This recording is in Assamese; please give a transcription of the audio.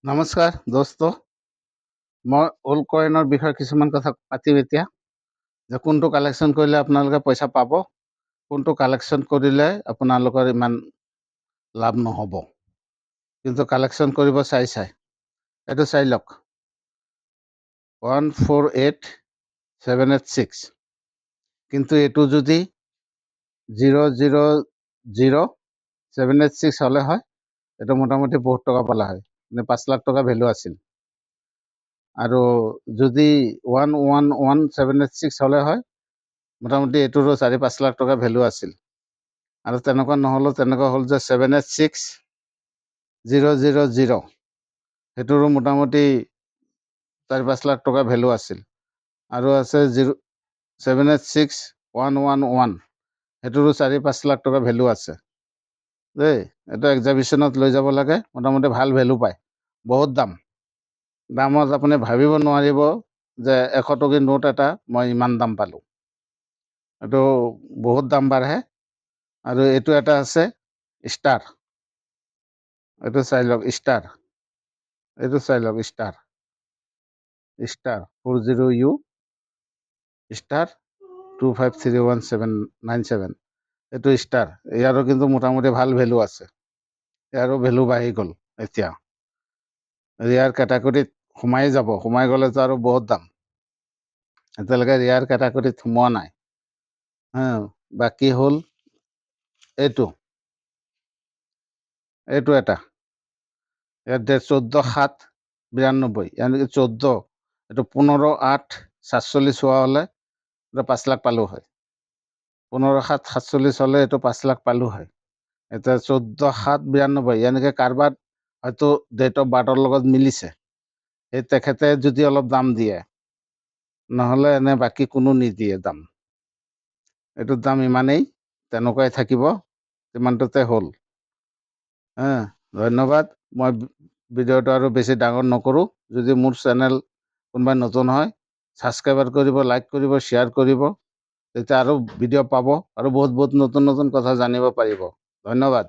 নমস্কাৰ দোস্ত, মই অল্ড কইনৰ বিষয়ে কিছুমান কথা পাতিম এতিয়া, যে কোনটো কালেকশ্যন কৰিলে আপোনালোকে পইচা পাব, কোনটো কালেকশ্যন কৰিলে আপোনালোকৰ ইমান লাভ নহ'ব, কিন্তু কালেকশ্যন কৰিব চাই এইটো চাই লওক। 148786, কিন্তু এইটো যদি 000786 হ'লে হয়, এইটো মোটামুটি বহুত টকা পালা হয়, মানে 5 লাখ টকা ভেলু আছিল। আৰু যদি 111786 হ'লে হয়, মোটামুটি এইটোৰো 4-5 লাখ টকা ভেলু আছিল। আৰু তেনেকুৱা নহ'লেও তেনেকুৱা হ'ল যে 786000, সেইটোৰো মোটামুটি 4-5 লাখ টকা ভেলু আছিল। আৰু আছে 786111, সেইটোৰো 4-5 লাখ টকা ভেলু আছে দেই। এইটো এক্সিবিশ্যনত লৈ যাব লাগে, মোটামুটি ভাল ভেলু পায়, বহুত দামত আপুনি ভাবিব নোৱাৰিব যে 100 টকীয়া নোট এটা মই ইমান দাম পালোঁ, এইটো বহুত দাম বাঢ়ে। আৰু এইটো এটা আছে ষ্টাৰ, এইটো চাই লওক, এইটো চাই লওক, ষ্টাৰ 40U ষ্টাৰ 253197, এইটো ষ্টাৰ। ইয়াৰো কিন্তু মোটামুটি ভাল ভেলু আছে, ইয়াৰো ভেলু বাঢ়ি গ'ল এতিয়া। ৰিয়াৰ কেটাগৰীত সোমাই গ'লেতো আৰু বহুত দাম। এতিয়ালৈকে ৰিয়াৰ কেটাগৰীত সোমোৱা নাই। বাকী হ'ল এইটো এটা, ইয়াত 14,792, ইয়ানি 14, এইটো 15,847 হোৱা হ'লে এইটো 5 লাখ পালোঁ হয়। 15,747 হ'লে এইটো 5 লাখ পালোঁ হয়। এতিয়া 14,792, ইয়ানিকে কাৰোবাৰ হয়তো ডেট অফ বাৰ্থৰ লগত মিলিছে, সেই তেখেতে যদি অলপ দাম দিয়ে, নহ'লে এনে বাকী কোনো নিদিয়ে দাম। এইটোৰ দাম ইমানেই, তেনেকুৱাই থাকিব, ইমানটোতে হ'ল। ধন্যবাদ। মই ভিডিঅ'টো আৰু বেছি ডাঙৰ নকৰোঁ। যদি মোৰ চেনেল কোনোবাই নতুন হয়, ছাবস্ক্ৰাইবাৰ কৰিব, লাইক কৰিব, শ্বেয়াৰ কৰিব, তেতিয়া আৰু ভিডিঅ' পাব আৰু বহুত নতুন কথা জানিব পাৰিব। ধন্যবাদ।